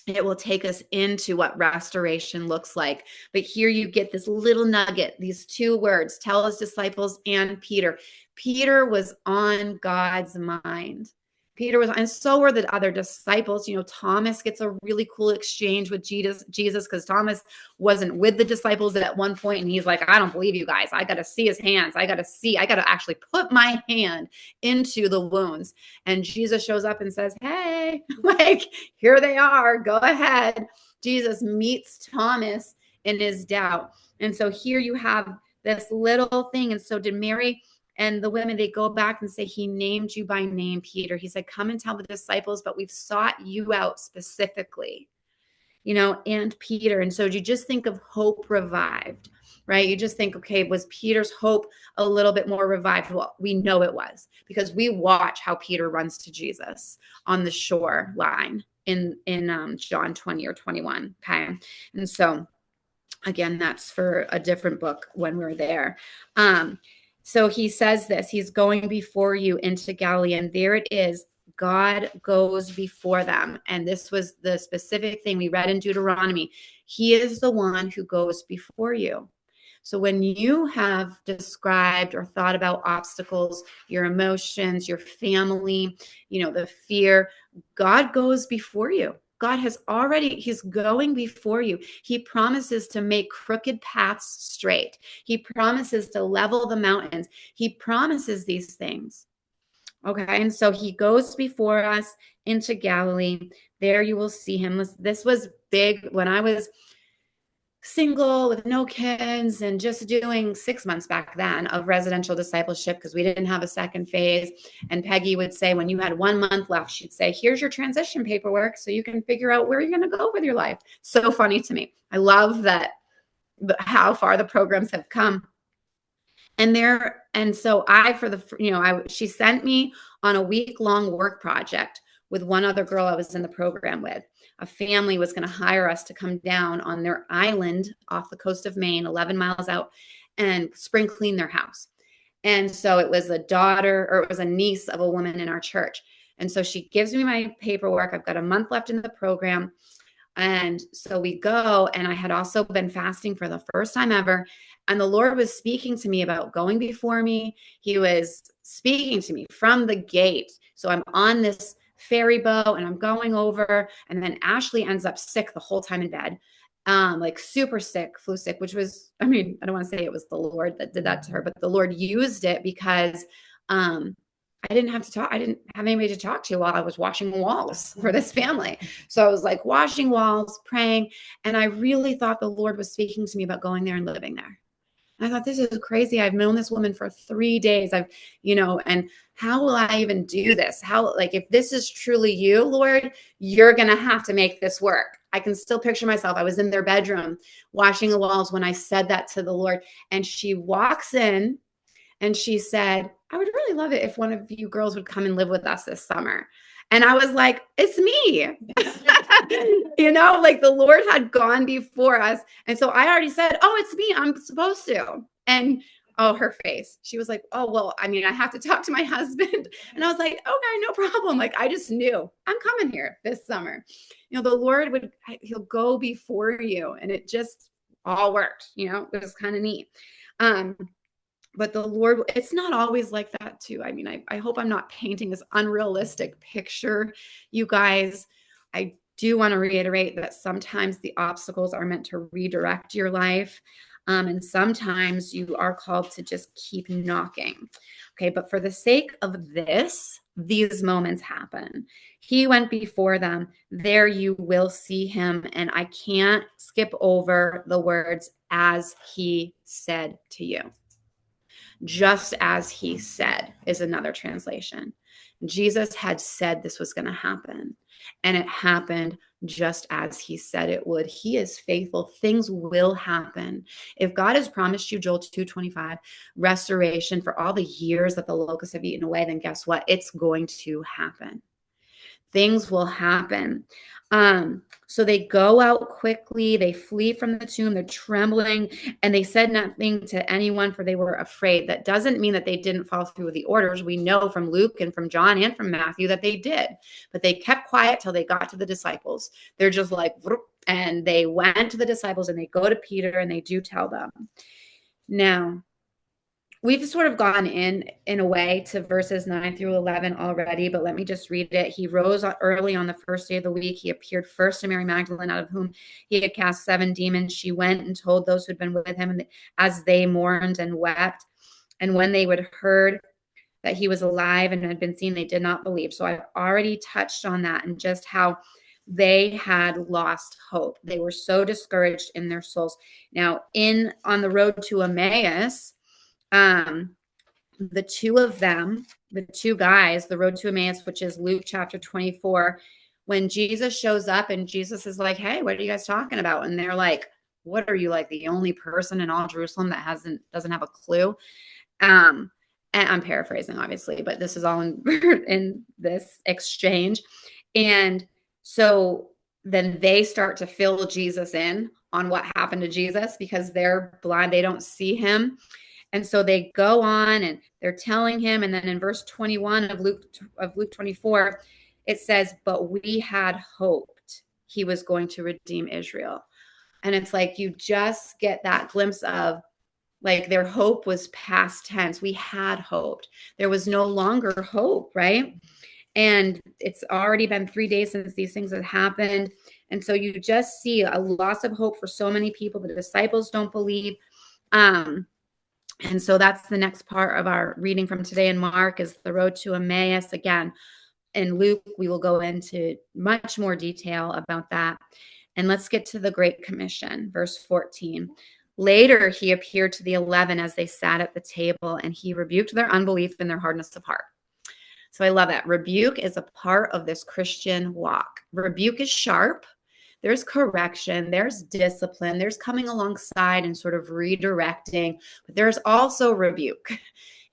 It will take us into what restoration looks like. But here you get this little nugget, these 2 words, tell his disciples and Peter. Peter was on God's mind. Peter was, and so were the other disciples. Thomas gets a really cool exchange with Jesus because Thomas wasn't with the disciples at one point, and he's like, I don't believe you guys. I got to see his hands. I got to actually put my hand into the wounds. And Jesus shows up and says, hey, here they are. Go ahead. Jesus meets Thomas in his doubt. And so here you have this little thing. And so did Mary and the women, they go back and say, he named you by name, Peter. He said, come and tell the disciples, but we've sought you out specifically, and Peter. And so you just think of hope revived, right? You just think, okay, was Peter's hope a little bit more revived? Well, we know it was because we watch how Peter runs to Jesus on the shore line in John 20 or 21. Okay. And so again, that's for a different book when we're there. So he says this, he's going before you into Galilee, and there it is. God goes before them. And this was the specific thing we read in Deuteronomy. He is the one who goes before you. So when you have described or thought about obstacles, your emotions, your family, the fear, God goes before you. God he's going before you. He promises to make crooked paths straight. He promises to level the mountains. He promises these things. Okay. And so he goes before us into Galilee. There you will see him. This was big when I was single with no kids and just doing 6 months back then of residential discipleship because we didn't have a second phase. And Peggy would say, when you had 1 month left, she'd say, here's your transition paperwork so you can figure out where you're going to go with your life. So funny to me. I love that, how far the programs have come. And so she sent me on a week-long work project with one other girl I was in the program with. A family was going to hire us to come down on their island off the coast of Maine, 11 miles out, and spring clean their house. And so it was a niece of a woman in our church. And so she gives me my paperwork. I've got a month left in the program. And so we go, and I had also been fasting for the first time ever. And the Lord was speaking to me about going before me. He was speaking to me from the gate. So I'm on this ferry boat and I'm going over, and then Ashley ends up sick the whole time in bed, like super sick, flu sick, which was, I don't want to say it was the Lord that did that to her, but the Lord used it because I didn't have anybody to talk to while I was washing walls for this family. So I was like washing walls, praying, and I really thought the Lord was speaking to me about going there and living there. And I thought, this is crazy. I've known this woman for 3 days. And how will I even do this? If this is truly you, Lord, you're going to have to make this work. I can still picture myself. I was in their bedroom washing the walls when I said that to the Lord. And she walks in and she said, I would really love it if one of you girls would come and live with us this summer. And I was like, it's me. The Lord had gone before us. And so I already said, oh, it's me. I'm supposed to. And her face. She was like, oh, well, I have to talk to my husband. And I was like, okay, no problem. I just knew I'm coming here this summer. The Lord he'll go before you. And it just all worked. It was kind of neat. But the Lord, it's not always like that too. I hope I'm not painting this unrealistic picture, you guys. I do want to reiterate that sometimes the obstacles are meant to redirect your life. And sometimes you are called to just keep knocking. Okay, but for the sake of these moments happen. He went before them. There you will see him. And I can't skip over the words, as he said to you. Just as he said is another translation. Jesus had said this was going to happen, and it happened just as he said it would. He is faithful. Things will happen. If God has promised you, Joel 2:25, restoration for all the years that the locusts have eaten away, then guess what? It's going to happen. Things will happen. So they go out quickly. They flee from the tomb. They're trembling, and they said nothing to anyone, for they were afraid. That doesn't mean that they didn't follow through with the orders. We know from Luke and from John and from Matthew that they did, but they kept quiet till they got to the disciples. They're just like, and they went to the disciples, and they go to Peter, and they do tell them. Now, we've sort of gone in a way to verses 9 through 11 already, but let me just read it. He rose early on the first day of the week. He appeared first to Mary Magdalene, out of whom he had cast 7 demons. She went and told those who had been with him, as they mourned and wept. And when they would heard that he was alive and had been seen, they did not believe. So I've already touched on that and just how they had lost hope. They were so discouraged in their souls. Now, on the road to Emmaus, the two of them, the two guys, the road to Emmaus, which is Luke chapter 24, when Jesus shows up and Jesus is like, hey, what are you guys talking about? And they're like, what are you, like the only person in all Jerusalem that doesn't have a clue? And I'm paraphrasing, obviously, but this is all in this exchange. And so then they start to fill Jesus in on what happened to Jesus because they're blind. They don't see him. And so they go on and they're telling him. And then in verse 21 of Luke 24, it says, but we had hoped he was going to redeem Israel. And it's like, you just get that glimpse of, like, their hope was past tense. We had hoped. There was no longer hope, right? And it's already been 3 days since these things had happened. And so you just see a loss of hope for so many people. The disciples don't believe. And so that's the next part of our reading from today in Mark, is the road to Emmaus. Again, in Luke, we will go into much more detail about that. And let's get to the Great Commission, verse 14. Later, he appeared to the 11 as they sat at the table, and he rebuked their unbelief and their hardness of heart. So I love that. Rebuke is a part of this Christian walk. Rebuke is sharp. There's correction, there's discipline, there's coming alongside and sort of redirecting, but there's also rebuke,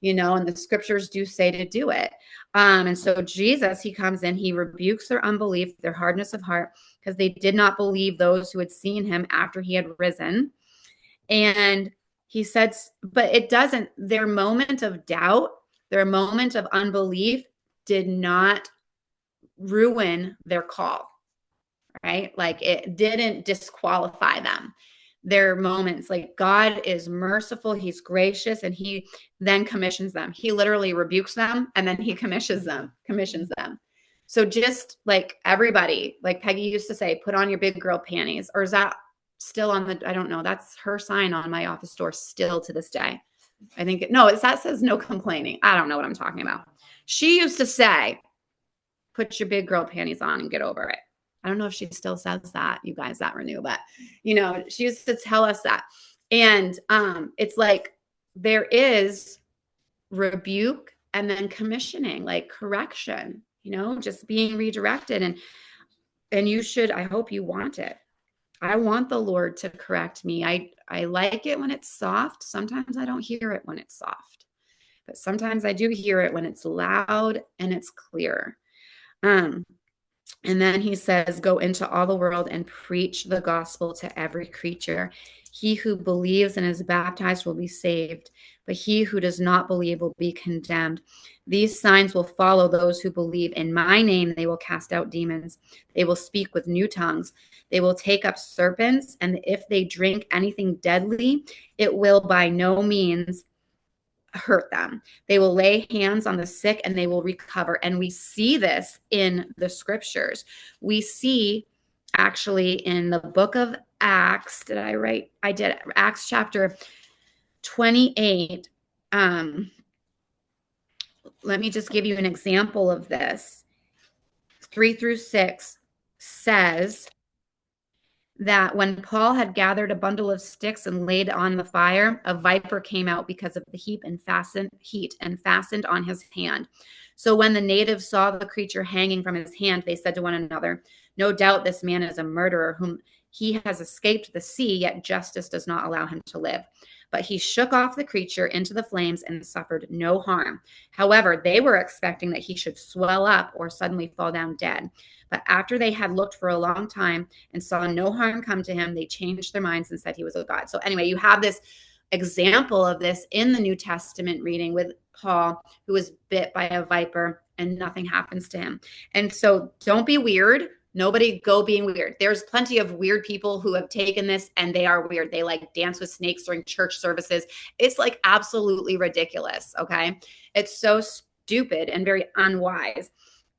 and the scriptures do say to do it. And so Jesus, he comes in, he rebukes their unbelief, their hardness of heart, because they did not believe those who had seen him after he had risen. And he said, but it doesn't, their moment of doubt, their moment of unbelief did not ruin their call. Right? Like it didn't disqualify them. Their moments, like God is merciful, he's gracious, and he then commissions them. He literally rebukes them and then he commissions them. So just like everybody, like Peggy used to say, put on your big girl panties. Or is that still on I don't know. That's her sign on my office door still to this day. I think, that says no complaining. I don't know what I'm talking about. She used to say, put your big girl panties on and get over it. I don't know if she still says that, you guys that renew, but she used to tell us that. And it's like there is rebuke and then commissioning, like correction, just being redirected. And you should, I hope you want it. I want the Lord to correct me. I like it when it's soft. Sometimes I don't hear it when it's soft, but sometimes I do hear it when it's loud and it's clear. And then he says, go into all the world and preach the gospel to every creature. He who believes and is baptized will be saved, but he who does not believe will be condemned. These signs will follow those who believe. In my name, they will cast out demons. They will speak with new tongues. They will take up serpents, and if they drink anything deadly, it will by no means hurt them. They will lay hands on the sick and they will recover. And we see this in the scriptures. We see actually in the book of Acts, I did Acts chapter 28. Let me just give you an example of this. 3-6 says that when Paul had gathered a bundle of sticks and laid on the fire, a viper came out because of the heat and fastened on his hand. So when the natives saw the creature hanging from his hand, they said to one another, no doubt this man is a murderer whom he has escaped the sea, yet justice does not allow him to live. But he shook off the creature into the flames and suffered no harm. However, they were expecting that he should swell up or suddenly fall down dead. But after they had looked for a long time and saw no harm come to him, they changed their minds and said he was a god. So anyway, you have this example of this in the New Testament reading with Paul, who was bit by a viper and nothing happens to him. And so don't be weird. Nobody go being weird. There's plenty of weird people who have taken this and they are weird. They like dance with snakes during church services. It's like absolutely ridiculous. Okay. It's so stupid and very unwise.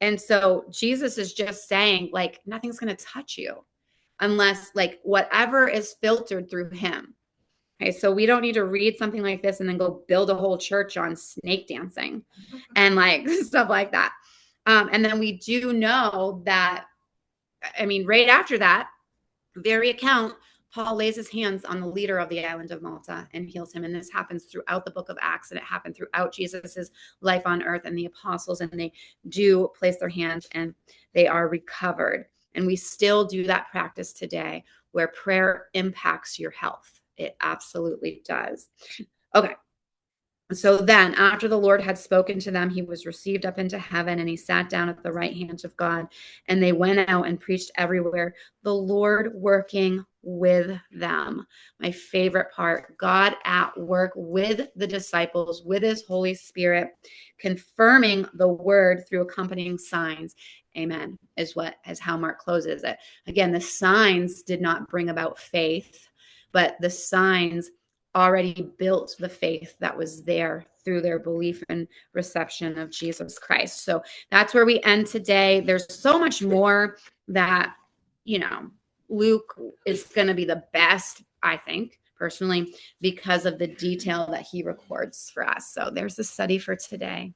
And so Jesus is just saying like, nothing's going to touch you unless like whatever is filtered through him. Okay. So we don't need to read something like this and then go build a whole church on snake dancing and like stuff like that. And then we do know that, right after that very account, Paul lays his hands on the leader of the island of Malta and heals him. And this happens throughout the book of Acts, and it happened throughout Jesus's life on earth and the apostles, and they do place their hands and they are recovered. And we still do that practice today where prayer impacts your health. It absolutely does. Okay. So then after the Lord had spoken to them, he was received up into heaven and he sat down at the right hand of God, and they went out and preached everywhere, the Lord working with them. My favorite part, God at work with the disciples, with his Holy Spirit, confirming the word through accompanying signs. Amen, is how Mark closes it. Again, the signs did not bring about faith, but the signs already built the faith that was there through their belief and reception of Jesus Christ. So that's where we end today. There's so much more that, Luke is going to be the best, I think, personally, because of the detail that he records for us. So there's the study for today.